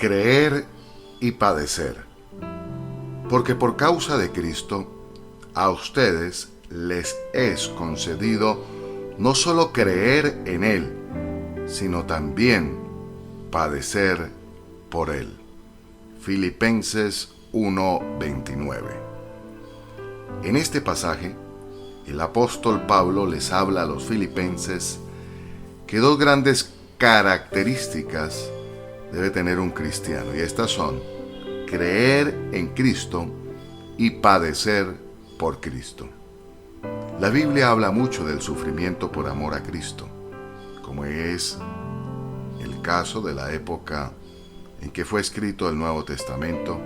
Creer y padecer. Porque por causa de Cristo, a ustedes les es concedido no solo creer en Él, sino también padecer por Él. Filipenses 1:29. En este pasaje, el apóstol Pablo les habla a los filipenses que dos grandes características debe tener un cristiano, y estas son creer en Cristo y padecer por Cristo. La Biblia habla mucho del sufrimiento por amor a Cristo, como es el caso de la época en que fue escrito el Nuevo Testamento,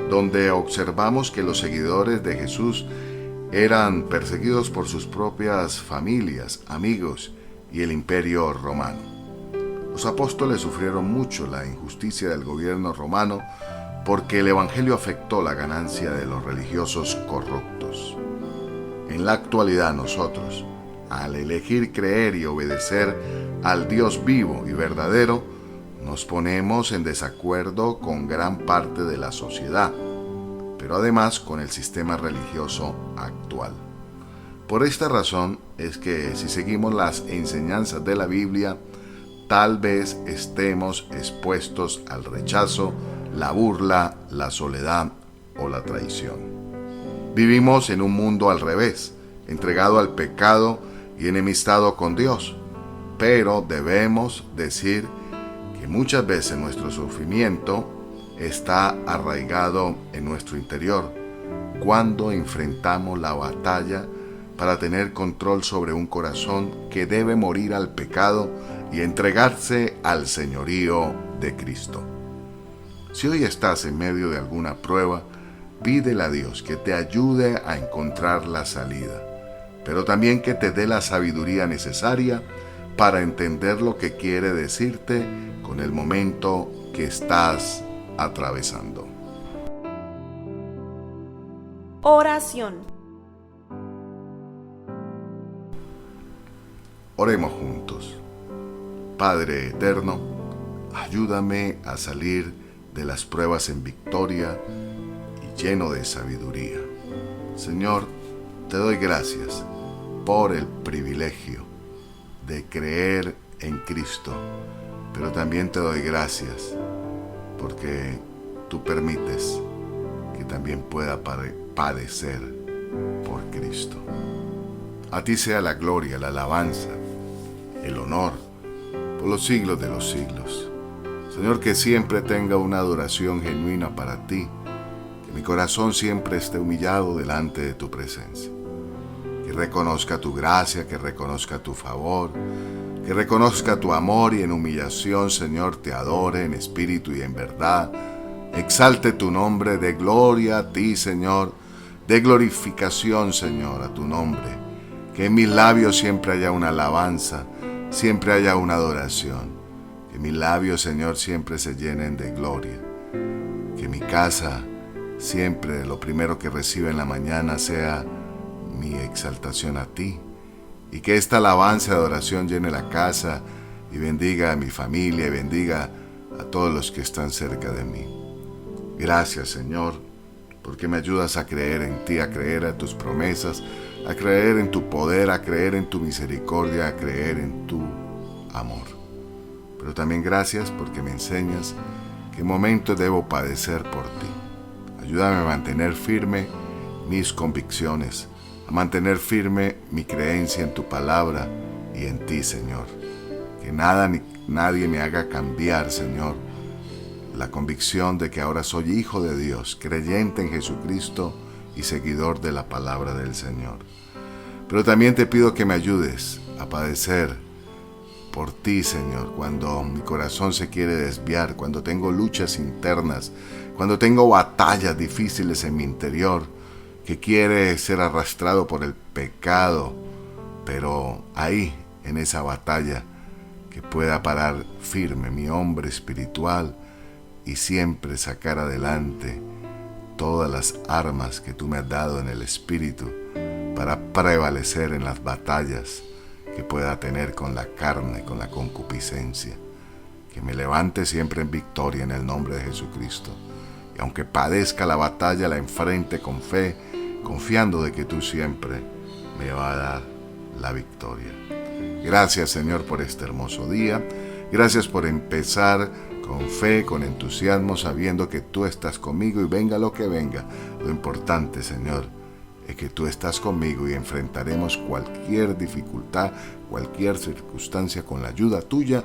donde observamos que los seguidores de Jesús eran perseguidos por sus propias familias, amigos y el Imperio Romano. Los apóstoles sufrieron mucho la injusticia del gobierno romano porque el Evangelio afectó la ganancia de los religiosos corruptos. En la actualidad nosotros, al elegir creer y obedecer al Dios vivo y verdadero, nos ponemos en desacuerdo con gran parte de la sociedad, pero además con el sistema religioso actual. Por esta razón es que si seguimos las enseñanzas de la Biblia, tal vez estemos expuestos al rechazo, la burla, la soledad o la traición. Vivimos en un mundo al revés, entregado al pecado y enemistado con Dios, pero debemos decir que muchas veces nuestro sufrimiento está arraigado en nuestro interior cuando enfrentamos la batalla para tener control sobre un corazón que debe morir al pecado y entregarse al señorío de Cristo. Si hoy estás en medio de alguna prueba, pídele a Dios que te ayude a encontrar la salida, pero también que te dé la sabiduría necesaria para entender lo que quiere decirte con el momento que estás atravesando. Oración. Oremos juntos. Padre eterno, ayúdame a salir de las pruebas en victoria y lleno de sabiduría. Señor, te doy gracias por el privilegio de creer en Cristo, pero también te doy gracias porque tú permites que también pueda padecer por Cristo. A ti sea la gloria, la alabanza, el honor, por los siglos de los siglos. Señor, que siempre tenga una adoración genuina para ti, que mi corazón siempre esté humillado delante de tu presencia, que reconozca tu gracia, que reconozca tu favor, que reconozca tu amor y en humillación, Señor, te adore en espíritu y en verdad, exalte tu nombre, dé gloria a ti, Señor, dé glorificación, Señor, a tu nombre, que en mis labios siempre haya una alabanza, siempre haya una adoración, que mis labios, Señor, siempre se llenen de gloria, que mi casa siempre lo primero que reciba en la mañana sea mi exaltación a ti, y que esta alabanza y adoración llene la casa y bendiga a mi familia y bendiga a todos los que están cerca de mí. Gracias, Señor, porque me ayudas a creer en ti, a creer en tus promesas, a creer en tu poder, a creer en tu misericordia, a creer en tu amor. Pero también gracias porque me enseñas qué momento debo padecer por ti. Ayúdame a mantener firme mis convicciones, a mantener firme mi creencia en tu palabra y en ti, Señor. Que nada ni nadie me haga cambiar, Señor, la convicción de que ahora soy hijo de Dios, creyente en Jesucristo y seguidor de la palabra del Señor. Pero también te pido que me ayudes a padecer por ti, Señor, cuando mi corazón se quiere desviar, cuando tengo luchas internas, cuando tengo batallas difíciles en mi interior, que quiere ser arrastrado por el pecado, pero ahí, en esa batalla, que pueda parar firme mi hombre espiritual y siempre sacar adelante todas las armas que tú me has dado en el Espíritu para prevalecer en las batallas que pueda tener con la carne, con la concupiscencia. que me levante siempre en victoria en el nombre de Jesucristo. Y aunque padezca la batalla, la enfrente con fe, confiando de que tú siempre me vas a dar la victoria. Gracias, Señor, por este hermoso día. Gracias por empezar con fe, con entusiasmo, sabiendo que tú estás conmigo y venga lo que venga. Lo importante, Señor, es que tú estás conmigo y enfrentaremos cualquier dificultad, cualquier circunstancia con la ayuda tuya,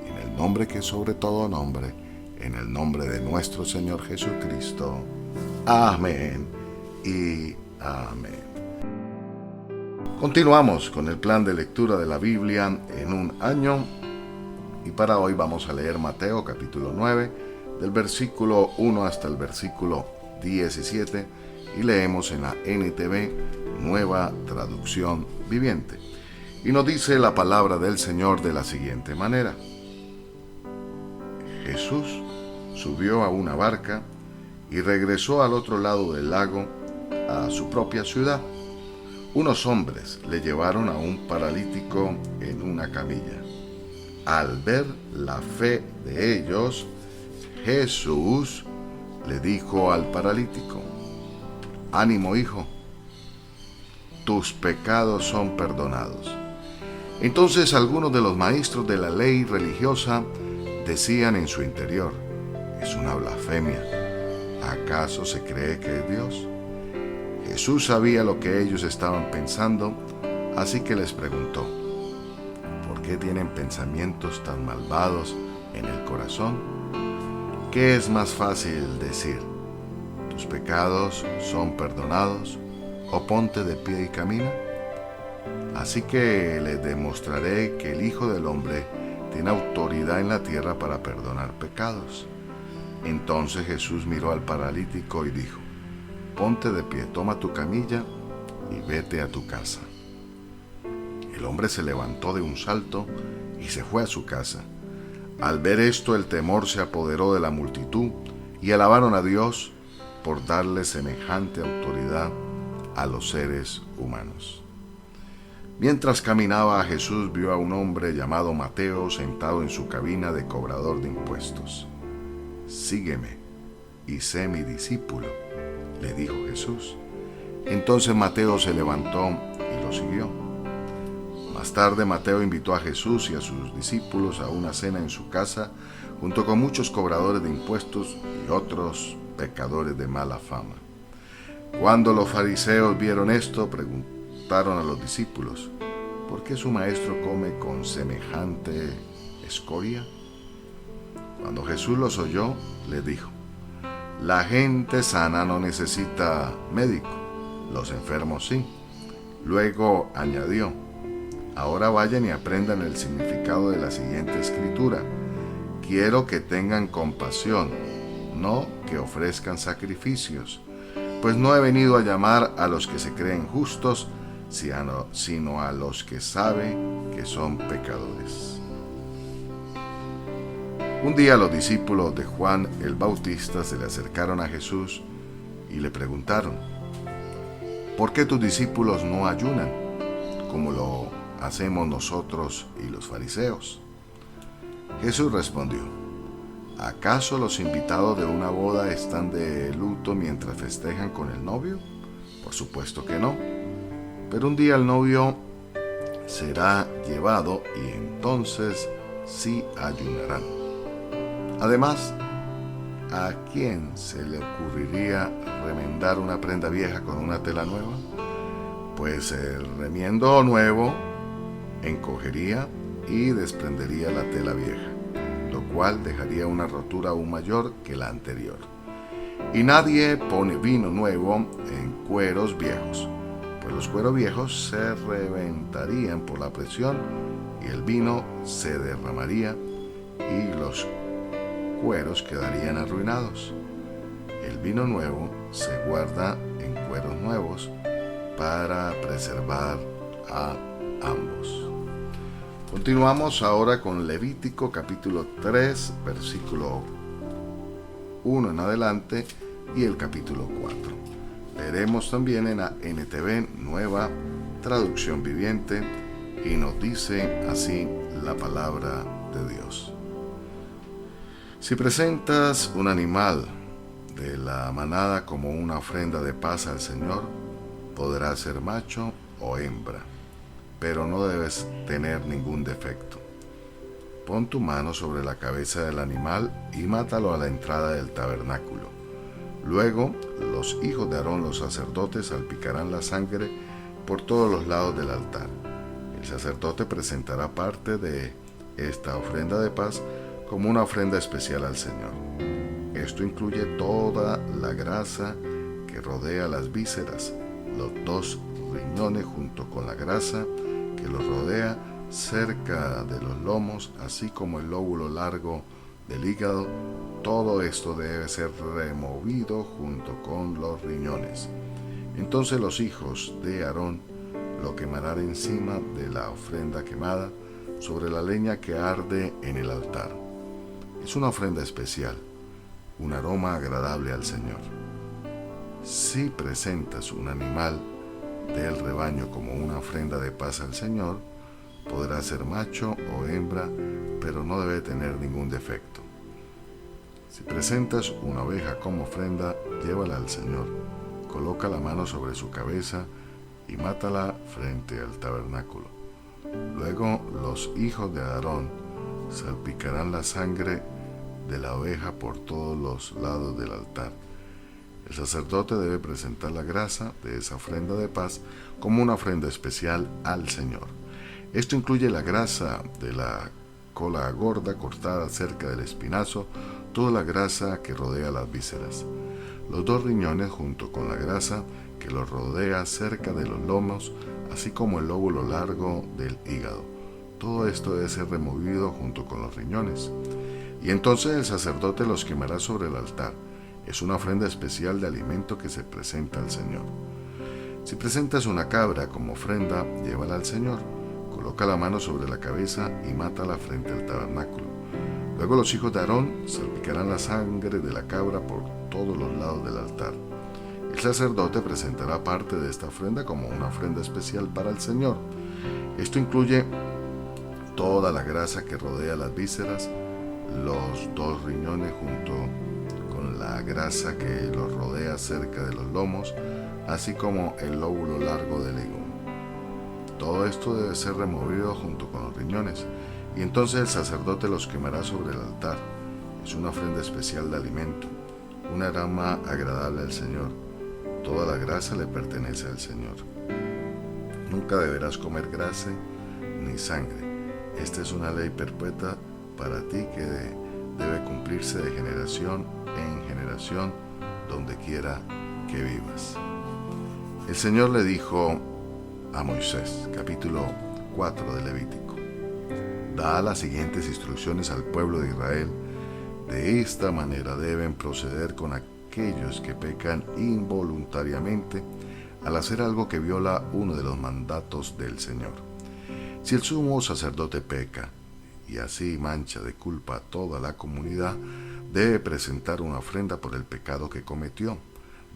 en el nombre que es sobre todo nombre, en el nombre de nuestro Señor Jesucristo. Amén y amén. Continuamos con el plan de lectura de la Biblia en un año. Y para hoy vamos a leer Mateo capítulo 9, del versículo 1 hasta el versículo 17, y leemos en la NTV, Nueva Traducción Viviente. Y nos dice la palabra del Señor de la siguiente manera. Jesús subió a una barca y regresó al otro lado del lago, a su propia ciudad. Unos hombres le llevaron a un paralítico en una camilla. Al ver la fe de ellos, Jesús le dijo al paralítico: «Ánimo, hijo, tus pecados son perdonados». Entonces algunos de los maestros de la ley religiosa decían en su interior: «Es una blasfemia. ¿Acaso se cree que es Dios?». Jesús sabía lo que ellos estaban pensando, así que les preguntó: ¿por qué tienen pensamientos tan malvados en el corazón? ¿Qué es más fácil decir: tus pecados son perdonados, o ponte de pie y camina? Así que les demostraré que el Hijo del Hombre tiene autoridad en la tierra para perdonar pecados. Entonces Jesús miró al paralítico y dijo: ponte de pie, toma tu camilla y vete a tu casa. El hombre se levantó de un salto y se fue a su casa. Al ver esto, el temor se apoderó de la multitud y alabaron a Dios por darle semejante autoridad a los seres humanos. Mientras caminaba, Jesús vio a un hombre llamado Mateo sentado en su cabina de cobrador de impuestos. «Sígueme y sé mi discípulo», le dijo Jesús. Entonces Mateo se levantó y lo siguió. Más tarde, Mateo invitó a Jesús y a sus discípulos a una cena en su casa, junto con muchos cobradores de impuestos y otros pecadores de mala fama. Cuando los fariseos vieron esto, preguntaron a los discípulos: ¿por qué su maestro come con semejante escoria? Cuando Jesús los oyó, les dijo: la gente sana no necesita médico, los enfermos sí. Luego añadió: ahora vayan y aprendan el significado de la siguiente escritura. Quiero que tengan compasión, no que ofrezcan sacrificios, pues no he venido a llamar a los que se creen justos, sino a los que saben que son pecadores. Un día los discípulos de Juan el Bautista se le acercaron a Jesús y le preguntaron: ¿por qué tus discípulos no ayunan, como lo hacemos nosotros y los fariseos? Jesús respondió: ¿acaso los invitados de una boda están de luto mientras festejan con el novio? Por supuesto que no. Pero un día el novio será llevado y entonces sí ayunarán. Además, ¿a quién se le ocurriría remendar una prenda vieja con una tela nueva? Pues el remiendo nuevo encogería y desprendería la tela vieja, lo cual dejaría una rotura aún mayor que la anterior. Y nadie pone vino nuevo en cueros viejos, pues los cueros viejos se reventarían por la presión y el vino se derramaría y los cueros quedarían arruinados. El vino nuevo se guarda en cueros nuevos para preservar a ambos. Continuamos ahora con Levítico capítulo 3, versículo 1 en adelante y el capítulo 4. Leeremos también en la NTV, Nueva Traducción Viviente, y nos dice así la palabra de Dios. Si presentas un animal de la manada como una ofrenda de paz al Señor, podrá ser macho o hembra, pero no debes tener ningún defecto. Pon tu mano sobre la cabeza del animal y mátalo a la entrada del tabernáculo. Luego, los hijos de Aarón, los sacerdotes, salpicarán la sangre por todos los lados del altar. El sacerdote presentará parte de esta ofrenda de paz como una ofrenda especial al Señor. Esto incluye toda la grasa que rodea las vísceras, los 2 riñones junto con la grasa que los rodea cerca de los lomos, así como el lóbulo largo del hígado. Todo esto debe ser removido junto con los riñones. Entonces los hijos de Aarón lo quemarán encima de la ofrenda quemada sobre la leña que arde en el altar. Es una ofrenda especial, un aroma agradable al Señor. Si presentas un animal del rebaño como una ofrenda de paz al Señor, podrá ser macho o hembra, pero no debe tener ningún defecto. Si presentas una oveja como ofrenda, llévala al Señor, coloca la mano sobre su cabeza y mátala frente al tabernáculo. Luego los hijos de Aarón salpicarán la sangre de la oveja por todos los lados del altar. El sacerdote debe presentar la grasa de esa ofrenda de paz como una ofrenda especial al Señor. Esto incluye la grasa de la cola gorda cortada cerca del espinazo, toda la grasa que rodea las vísceras, los 2 riñones junto con la grasa que los rodea cerca de los lomos, así como el lóbulo largo del hígado. Todo esto debe ser removido junto con los riñones. Y entonces el sacerdote los quemará sobre el altar. Es una ofrenda especial de alimento que se presenta al Señor. Si presentas una cabra como ofrenda, llévala al Señor. Coloca la mano sobre la cabeza y mátala frente al tabernáculo. Luego los hijos de Aarón salpicarán la sangre de la cabra por todos los lados del altar. El sacerdote presentará parte de esta ofrenda como una ofrenda especial para el Señor. Esto incluye toda la grasa que rodea las vísceras, los 2 riñones junto con la grasa que los rodea cerca de los lomos, así como el lóbulo largo del hígado. Todo esto debe ser removido junto con los riñones, y entonces el sacerdote los quemará sobre el altar. Es una ofrenda especial de alimento, un aroma agradable al Señor. Toda la grasa le pertenece al Señor. Nunca deberás comer grasa ni sangre. Esta es una ley perpetua para ti que debe cumplirse de generación en generación, donde quiera que vivas. El Señor le dijo a Moisés, capítulo 4 de Levítico: da las siguientes instrucciones al pueblo de Israel. De esta manera deben proceder con aquellos que pecan involuntariamente al hacer algo que viola uno de los mandatos del Señor. Si el sumo sacerdote peca y así mancha de culpa a toda la comunidad, debe presentar una ofrenda por el pecado que cometió.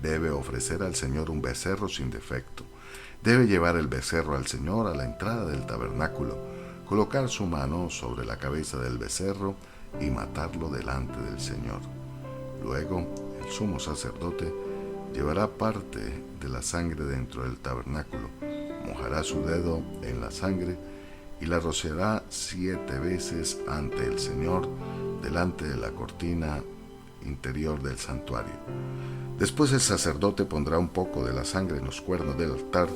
Debe ofrecer al Señor un becerro sin defecto. Debe llevar el becerro al Señor a la entrada del tabernáculo, colocar su mano sobre la cabeza del becerro y matarlo delante del Señor. Luego, el sumo sacerdote llevará parte de la sangre dentro del tabernáculo, mojará su dedo en la sangre y la rociará 7 veces ante el Señor delante de la cortina interior del santuario. Después el sacerdote pondrá un poco de la sangre en los cuernos del altar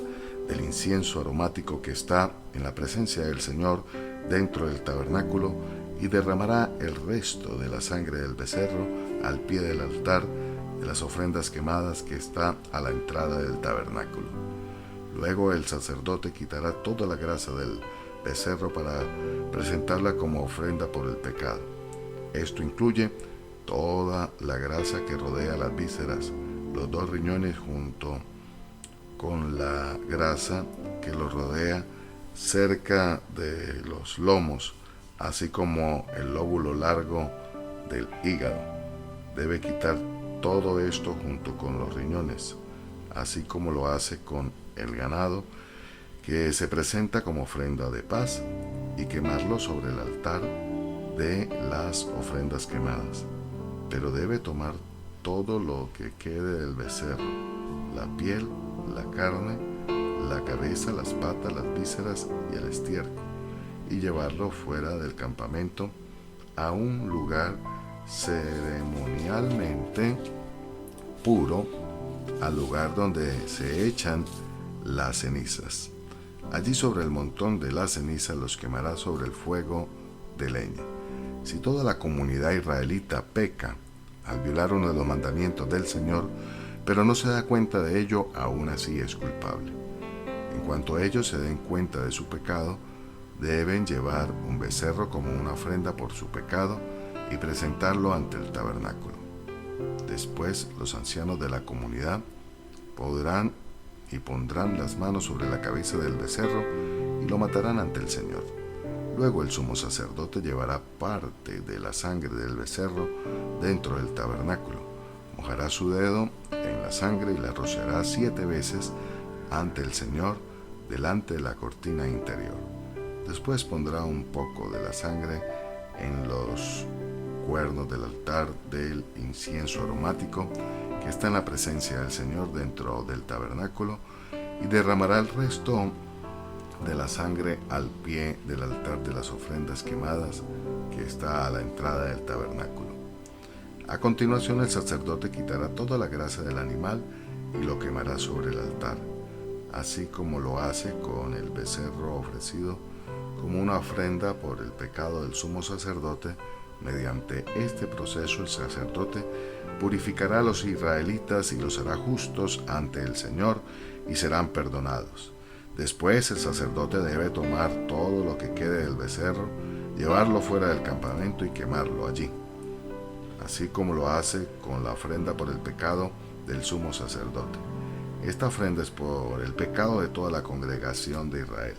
del incienso aromático que está en la presencia del Señor dentro del tabernáculo y derramará el resto de la sangre del becerro al pie del altar de las ofrendas quemadas que está a la entrada del tabernáculo. Luego el sacerdote quitará toda la grasa del becerro para presentarla como ofrenda por el pecado. Esto incluye toda la grasa que rodea las vísceras, los 2 riñones junto con la grasa que los rodea cerca de los lomos, así como el lóbulo largo del hígado. Debe quitar todo esto junto con los riñones, así como lo hace con el ganado que se presenta como ofrenda de paz, y quemarlo sobre el altar de las ofrendas quemadas, pero debe tomar todo lo que quede del becerro, la piel, la carne, la cabeza, las patas, las vísceras y el estiércol, y llevarlo fuera del campamento a un lugar ceremonialmente puro, al lugar donde se echan las cenizas. Allí sobre el montón de las cenizas los quemará sobre el fuego de leña. Si toda la comunidad israelita peca al violar uno de los mandamientos del Señor, pero no se da cuenta de ello, aún así es culpable. En cuanto ellos se den cuenta de su pecado, deben llevar un becerro como una ofrenda por su pecado y presentarlo ante el tabernáculo. Después los ancianos de la comunidad pondrán las manos sobre la cabeza del becerro y lo matarán ante el Señor. Luego el sumo sacerdote llevará parte de la sangre del becerro dentro del tabernáculo, mojará su dedo en la sangre y la rociará 7 veces ante el Señor delante de la cortina interior. Después pondrá un poco de la sangre en los cuernos del altar del incienso aromático que está en la presencia del Señor dentro del tabernáculo y derramará el resto de la sangre al pie del altar de las ofrendas quemadas que está a la entrada del tabernáculo. A continuación el sacerdote quitará toda la grasa del animal y lo quemará sobre el altar, así como lo hace con el becerro ofrecido como una ofrenda por el pecado del sumo sacerdote. Mediante este proceso el sacerdote purificará a los israelitas y los hará justos ante el Señor y serán perdonados. Después el sacerdote debe tomar todo lo que quede del becerro, llevarlo fuera del campamento y quemarlo allí, así como lo hace con la ofrenda por el pecado del sumo sacerdote. Esta ofrenda es por el pecado de toda la congregación de Israel.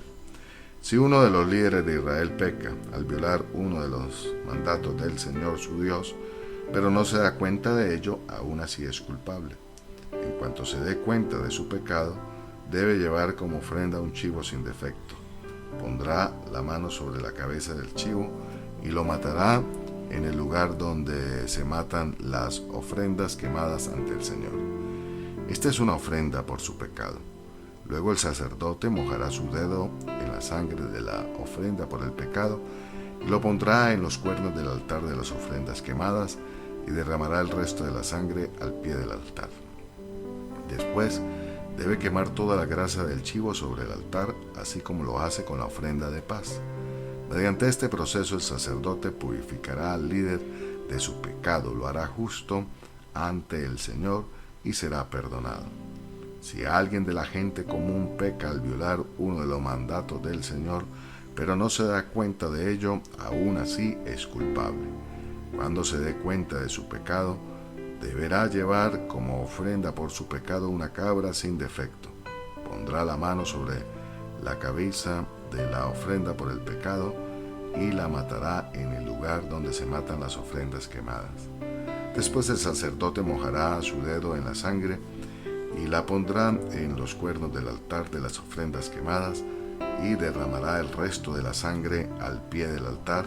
Si uno de los líderes de Israel peca al violar uno de los mandatos del Señor su Dios, pero no se da cuenta de ello, aún así es culpable. En cuanto se dé cuenta de su pecado, debe llevar como ofrenda un chivo sin defecto. Pondrá la mano sobre la cabeza del chivo y lo matará en el lugar donde se matan las ofrendas quemadas ante el Señor. Esta es una ofrenda por su pecado. Luego el sacerdote mojará su dedo en la sangre de la ofrenda por el pecado y lo pondrá en los cuernos del altar de las ofrendas quemadas y derramará el resto de la sangre al pie del altar. Después debe quemar toda la grasa del chivo sobre el altar, así como lo hace con la ofrenda de paz. Mediante este proceso el sacerdote purificará al líder de su pecado, lo hará justo ante el Señor y será perdonado. Si alguien de la gente común peca al violar uno de los mandatos del Señor, pero no se da cuenta de ello, aún así es culpable. Cuando se dé cuenta de su pecado, deberá llevar como ofrenda por su pecado una cabra sin defecto. Pondrá la mano sobre la cabeza de la ofrenda por el pecado y la matará en el lugar donde se matan las ofrendas quemadas. Después el sacerdote mojará su dedo en la sangre y la pondrá en los cuernos del altar de las ofrendas quemadas y derramará el resto de la sangre al pie del altar.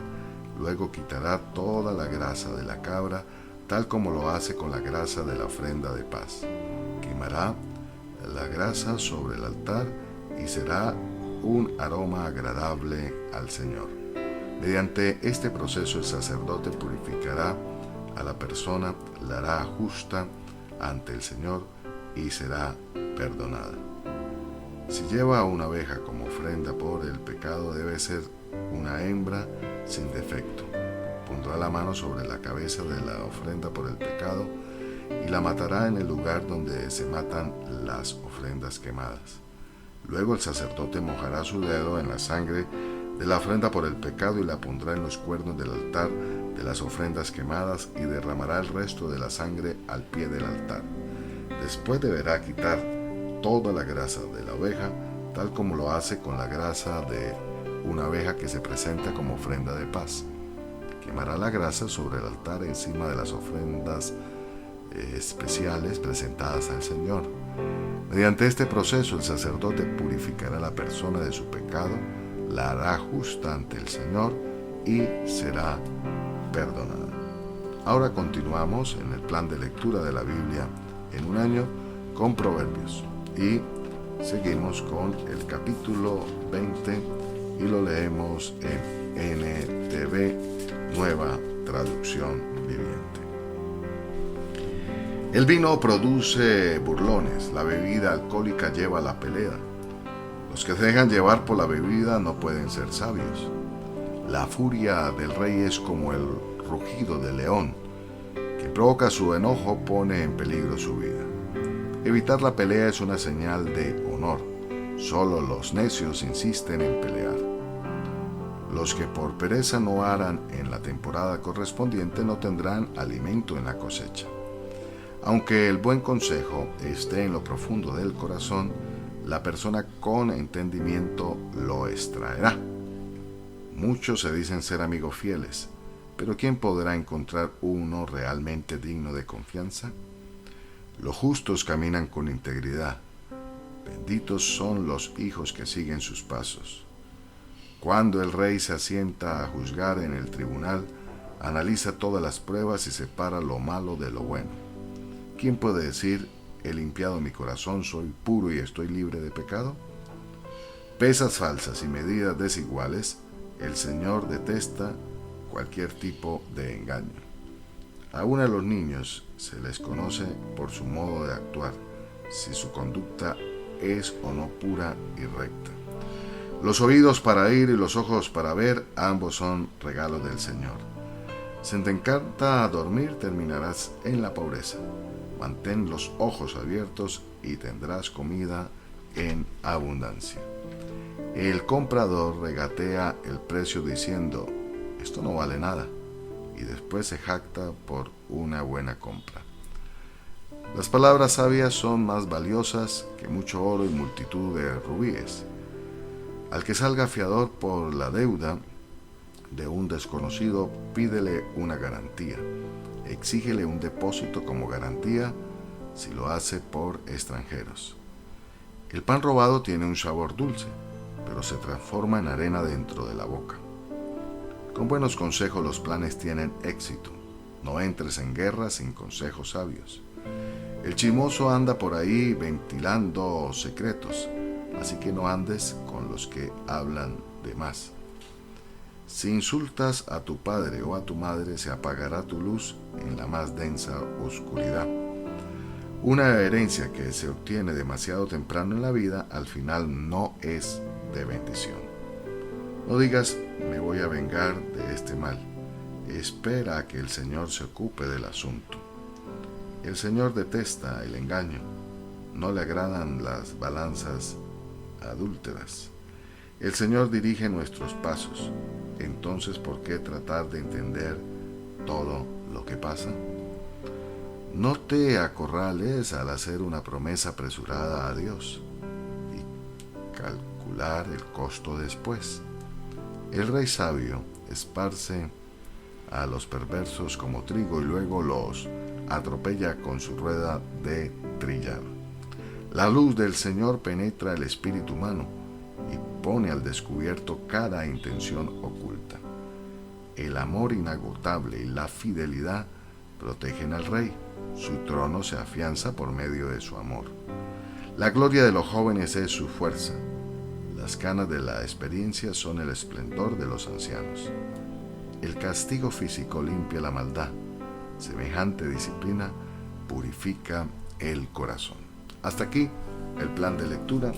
Luego quitará toda la grasa de la cabra, tal como lo hace con la grasa de la ofrenda de paz. Quemará la grasa sobre el altar y será un aroma agradable al Señor. Mediante este proceso el sacerdote purificará a la persona, la hará justa ante el Señor y será perdonada. Si lleva una oveja como ofrenda por el pecado, debe ser una hembra sin defecto. Pondrá la mano sobre la cabeza de la ofrenda por el pecado y la matará en el lugar donde se matan las ofrendas quemadas. Luego el sacerdote mojará su dedo en la sangre de la ofrenda por el pecado y la pondrá en los cuernos del altar de las ofrendas quemadas y derramará el resto de la sangre al pie del altar. Después deberá quitar toda la grasa de la oveja, tal como lo hace con la grasa de una oveja que se presenta como ofrenda de paz. Quemará la grasa sobre el altar encima de las ofrendas especiales presentadas al Señor. Mediante este proceso el sacerdote purificará a la persona de su pecado, la hará justa ante el Señor y será perdonada. Ahora continuamos en el plan de lectura de la Biblia en un año con Proverbios y seguimos con el capítulo 20 y lo leemos en NTV, Nueva Traducción Viviente. El vino produce burlones, la bebida alcohólica lleva a la pelea. Los que se dejan llevar por la bebida no pueden ser sabios. La furia del rey es como el rugido del león. Quien provoca su enojo pone en peligro su vida. Evitar la pelea es una señal de honor. Solo los necios insisten en pelear. Los que por pereza no aran en la temporada correspondiente no tendrán alimento en la cosecha. Aunque el buen consejo esté en lo profundo del corazón, la persona con entendimiento lo extraerá. Muchos se dicen ser amigos fieles, pero ¿quién podrá encontrar uno realmente digno de confianza? Los justos caminan con integridad. Benditos son los hijos que siguen sus pasos. Cuando el rey se asienta a juzgar en el tribunal, analiza todas las pruebas y separa lo malo de lo bueno. ¿Quién puede decir, he limpiado mi corazón, soy puro y estoy libre de pecado? Pesas falsas y medidas desiguales, el Señor detesta cualquier tipo de engaño. Aún a los niños se les conoce por su modo de actuar, si su conducta es o no pura y recta. Los oídos para oír y los ojos para ver, ambos son regalos del Señor. Si te encanta dormir, terminarás en la pobreza. Mantén los ojos abiertos y tendrás comida en abundancia. El comprador regatea el precio diciendo, esto no vale nada, y después se jacta por una buena compra. Las palabras sabias son más valiosas que mucho oro y multitud de rubíes. Al que salga fiador por la deuda de un desconocido, pídele una garantía. Exígele un depósito como garantía si lo hace por extranjeros. El pan robado tiene un sabor dulce, pero se transforma en arena dentro de la boca. Con buenos consejos los planes tienen éxito. No entres en guerra sin consejos sabios. El chismoso anda por ahí ventilando secretos, así que no andes con los que hablan de más. Si insultas a tu padre o a tu madre, se apagará tu luz en la más densa oscuridad. Una herencia que se obtiene demasiado temprano en la vida, al final no es de bendición. No digas, me voy a vengar de este mal. Espera a que el Señor se ocupe del asunto. El Señor detesta el engaño. No le agradan las balanzas adúlteras. El Señor dirige nuestros pasos. Entonces, ¿por qué tratar de entender todo lo que pasa? No te acorrales al hacer una promesa apresurada a Dios y calcular el costo después. El rey sabio esparce a los perversos como trigo y luego los atropella con su rueda de trillar. La luz del Señor penetra el espíritu humano y pone al descubierto cada intención oculta. El amor inagotable y la fidelidad protegen al rey. Su trono se afianza por medio de su amor. La gloria de los jóvenes es su fuerza. Las canas de la experiencia son el esplendor de los ancianos. El castigo físico limpia la maldad. Semejante disciplina purifica el corazón. Hasta aquí el plan de lectura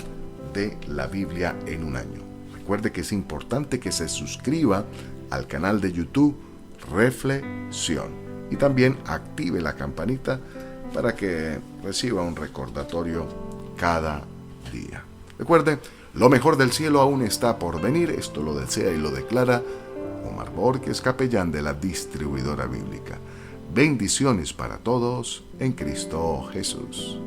de la Biblia en un año. Recuerde que es importante que se suscriba al canal de YouTube Reflexión y también active la campanita para que reciba un recordatorio cada día. Recuerde, lo mejor del cielo aún está por venir. Esto lo desea y lo declara Omar Borges, capellán de la distribuidora bíblica. Bendiciones para todos en Cristo Jesús.